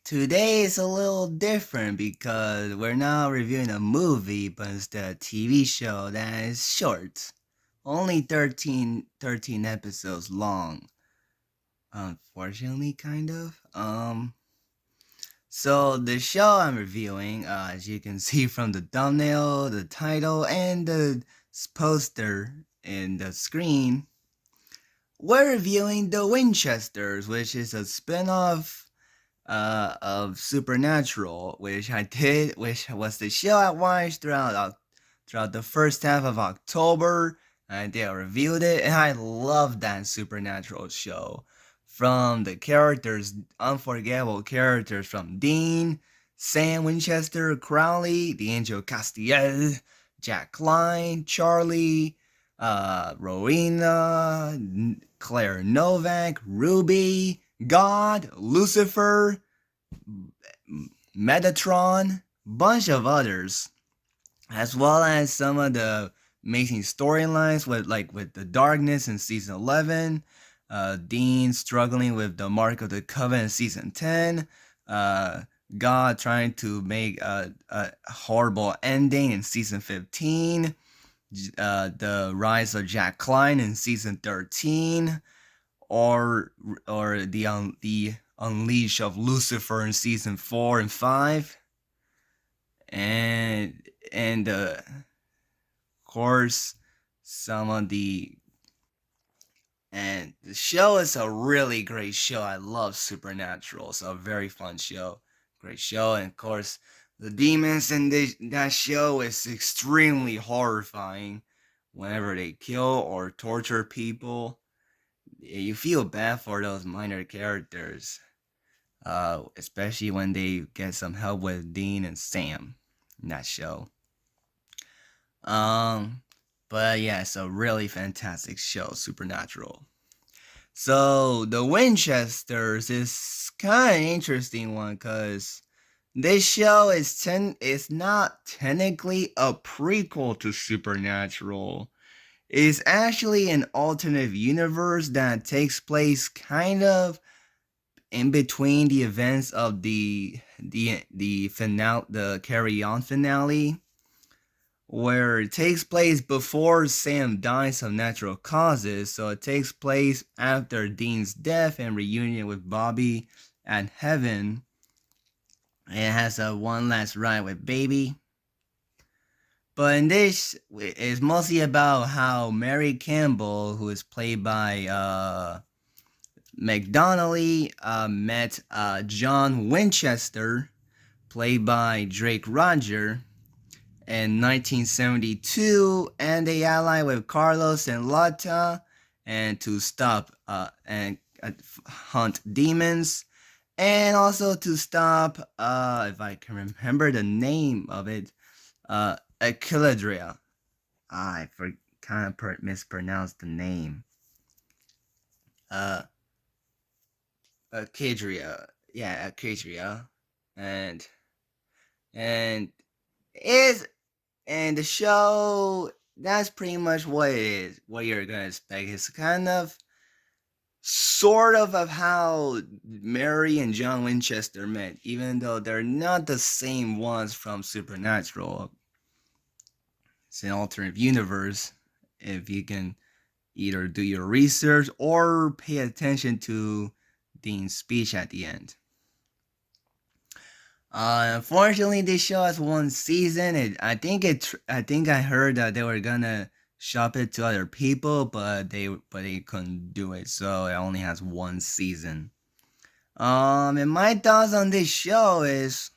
Today is a little different because we're not reviewing a movie, but instead a TV show that is short. Only thirteen episodes long. Unfortunately, kind of. So the show I'm reviewing, as you can see from the thumbnail, the title, and the poster in the screen, we're reviewing The Winchesters, which is a spin-off of Supernatural, which was the show I watched throughout the first half of October. I did reviewed it, and I loved that Supernatural show. From the characters, unforgettable characters from Dean, Sam Winchester, Crowley, the Angel Castiel, Jack Klein, Charlie, Rowena, Claire Novak, Ruby, God, Lucifer, Metatron, bunch of others, as well as some of the amazing storylines with the darkness in season 11, Dean struggling with the Mark of the Covenant in season 10, God trying to make a horrible ending in season 15, the rise of Jack Klein in season 13, or the unleash of Lucifer in season 4 and 5, and of course some of the and the show is a really great show. I love Supernatural. It's a very fun show, great show, and of course the demons in that show is extremely horrifying. Whenever they kill or torture people, you feel bad for those minor characters, especially when they get some help with Dean and Sam in that show. Um, but yeah, it's a really fantastic show, Supernatural. So the Winchesters is kind of interesting one because this show is not technically a prequel to Supernatural. It's actually an alternate universe that takes place kind of in between the events of the Carry On finale, where it takes place before Sam dies of natural causes. So it takes place after Dean's death and reunion with Bobby at heaven. It has a one last ride with Baby. But in this, it's mostly about how Mary Campbell, who is played by McDonnelly, met John Winchester, played by Drake Roger, in 1972, and they allied with Carlos and Lata, and to stop and hunt demons, and also to stop, if I can remember the name of it, Achilledria. Kind of mispronounced the name. Achidria. Yeah, Achidria. And and is and the show, that's pretty much what it is. What you're gonna expect. It's kind of sort of how Mary and John Winchester met, even though they're not the same ones from Supernatural. It's an alternate universe. If you can either do your research or pay attention to Dean's speech at the end. Unfortunately, this show has one season. I think I heard that they were gonna shop it to other people, but they couldn't do it, so it only has one season. And my thoughts on this show is,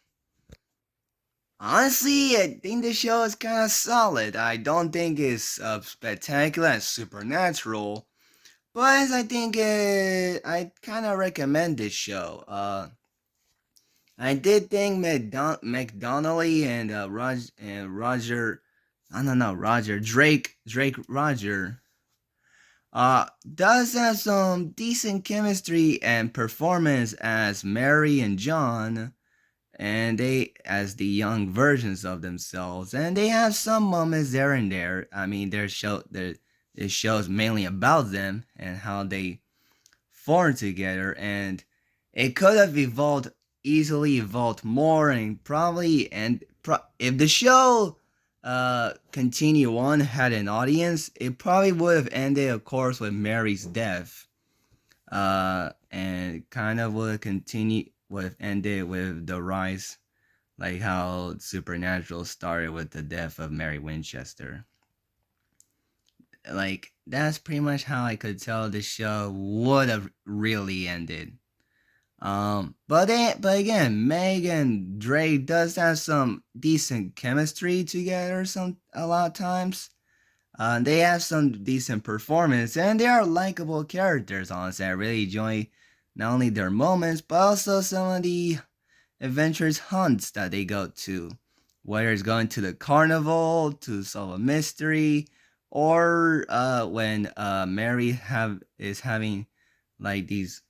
honestly, I think the show is kind of solid. I don't think it's spectacular and supernatural, but I kind of recommend this show. I did think McDonnelly and Roger, I don't know, Drake Roger, does have some decent chemistry and performance as Mary and John, and they as the young versions of themselves, and they have some moments there and there. I mean, it shows mainly about them and how they formed together, and it could have evolved easily evolved more and probably if the show continue on had an audience, it probably would have ended, of course, with Mary's death. And kind of would continue would have ended with the rise, like how Supernatural started with the death of Mary Winchester. Like that's pretty much how I could tell the show would have really ended. But again, Meg and Drake does have some decent chemistry together. Some a lot of times, they have some decent performance, and they are likable characters. Honestly, I really enjoy not only their moments, but also some of the adventurous hunts that they go to, whether it's going to the carnival to solve a mystery, or when Mary have is having like these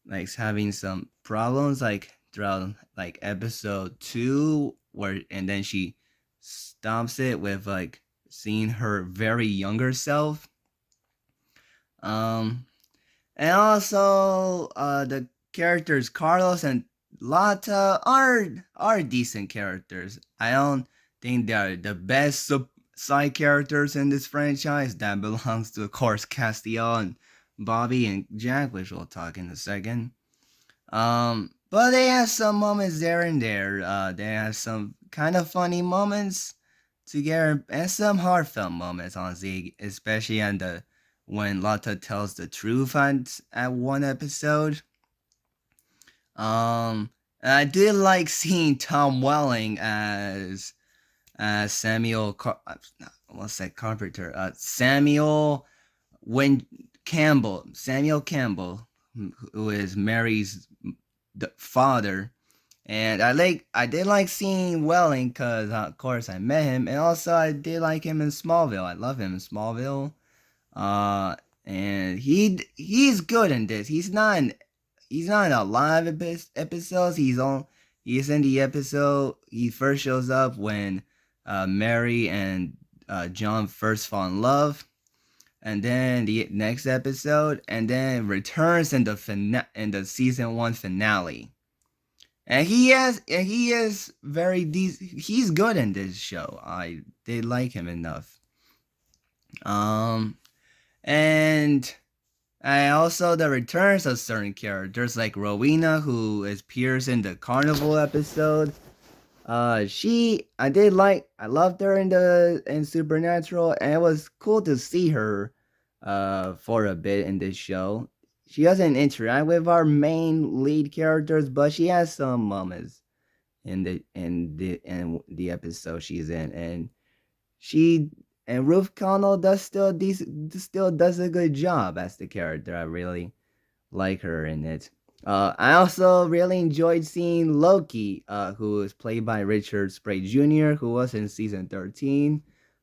like having some problems like throughout like episode 2 where and then she stops it with like seeing her very younger self. um and also the characters Carlos and Lata are decent characters. I don't think they're the best side characters in this franchise. That belongs to, of course, Castiel and Bobby and Jack, which we'll talk in a second. But they have some moments there and there. They have some kind of funny moments together and some heartfelt moments, honestly, especially on the when Lotta tells the truth at one episode. I did like seeing Tom Welling as what's that Carpenter? Samuel when Samuel Campbell, who is Mary's the father. And I did like seeing Welling because of course I met him, and also I did like him in Smallville. I love him in Smallville. Uh, and he's good in this. He's not in a lot of episodes. He's in the episode he first shows up when Mary and John first fall in love, and then the next episode, and then returns in in the season 1 finale. And he is very he's good in this show. I did like him enough. Um and I also the returns of certain characters like Rowena, who appears in the carnival episode. I loved her in Supernatural, and it was cool to see her for a bit in this show. She doesn't interact with our main lead characters, but she has some moments in the episode she's in, and she and Ruth Connell still does a good job as the character. I really like her in it. I also really enjoyed seeing Loki, who is played by Richard Spray Jr., who was in season 13.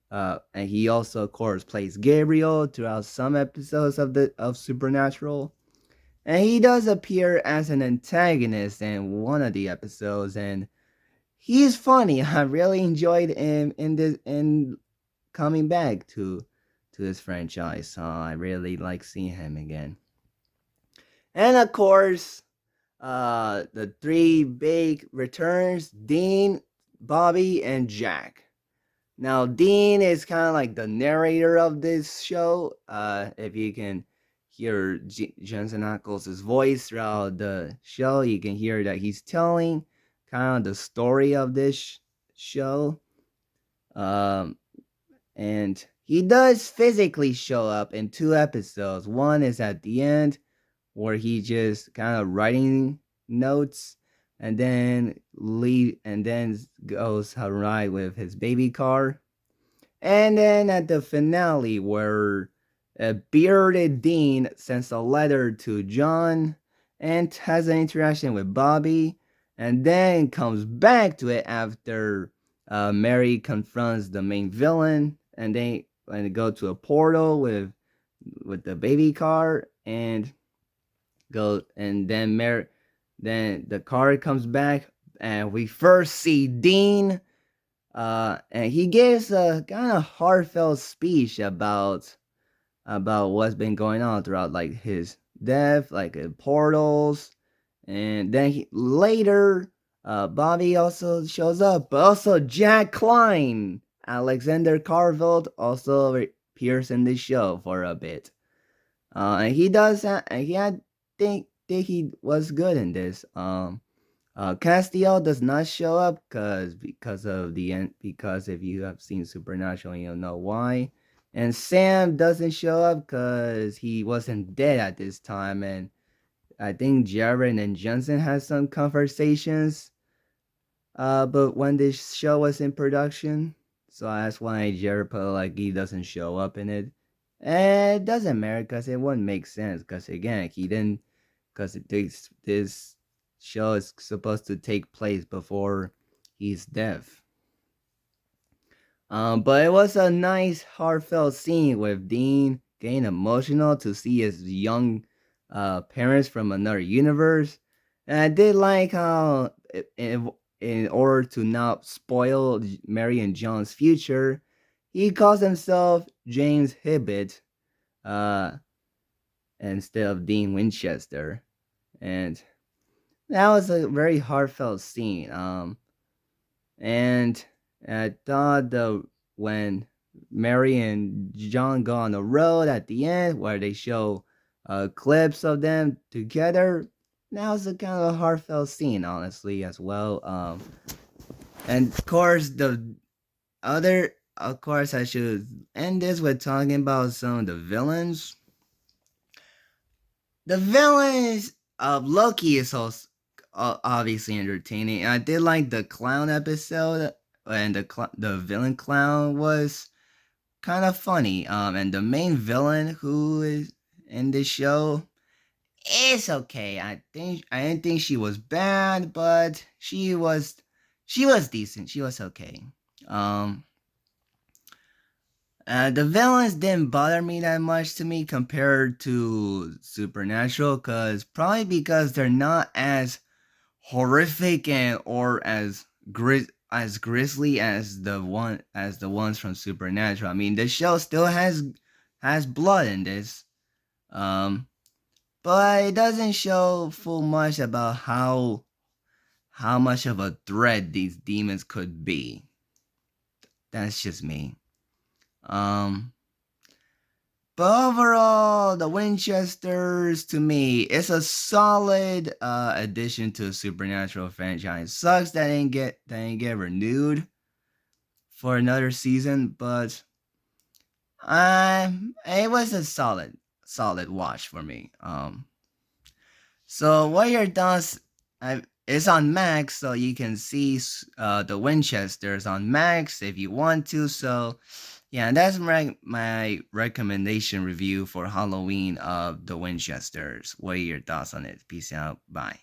And he also, of course, plays Gabriel throughout some episodes of Supernatural. And he does appear as an antagonist in one of the episodes, and he's funny. I really enjoyed him in coming back to this franchise. So I really like seeing him again. And of course, the three big returns: Dean, Bobby, and Jack. Now, Dean is kind of like the narrator of this show. If you can hear Jensen Ackles' voice throughout the show, you can hear that he's telling kind of the story of this show. And he does physically show up in 2 episodes. One is at the end, where he just kind of writing notes, and then goes a ride with his baby car. And then at the finale, where a bearded Dean sends a letter to John and has an interaction with Bobby, and then comes back to it after Mary confronts the main villain, and they go to a portal with the baby car, and go and then the car comes back, and we first see Dean, and he gives a kind of heartfelt speech about what's been going on throughout like his death, like portals, And then later, Bobby also shows up, but also Jack Klein, Alexander Carville also appears in this show for a bit. And he does, I think he was good in this. Castiel does not show up because of the end. Because if you have seen Supernatural, you'll know why. And Sam doesn't show up because he wasn't dead at this time, and I think Jared and Johnson had some conversations. But when this show was in production, so that's why Jared put like he doesn't show up in it. And it doesn't matter because it wouldn't make sense. Because again, he didn't. Because this show is supposed to take place before he's deaf. But it was a nice, heartfelt scene with Dean getting emotional to see his young parents from another universe. And I did like how, in order to not spoil Mary and John's future, he calls himself James Hibbett uh, instead of Dean Winchester. And that was a very heartfelt scene. And I thought when Mary and John go on the road at the end, where they show clips of them together, that was a kind of a heartfelt scene, honestly, as well. And of course, I should end this with talking about some of the villains. The villains of Loki is also obviously entertaining. And I did like the clown episode, and the villain clown was kind of funny. And the main villain who is in this show is okay. I didn't think she was bad, but she was decent. She was okay. Um, the villains didn't bother me that much to me compared to Supernatural, probably because they're not as horrific and or as grisly as the ones from Supernatural. I mean, the show still has blood in this, um, but it doesn't show full much about how much of a threat these demons could be. That's just me. Um, But overall, the Winchesters to me is a solid addition to a Supernatural franchise. Sucks that didn't get renewed for another season, but it was a solid watch for me. So what are your thoughts? It's on Max, so you can see the Winchesters on Max if you want to. So yeah, that's my recommendation review for Halloween of the Winchesters. What are your thoughts on it? Peace out. Bye.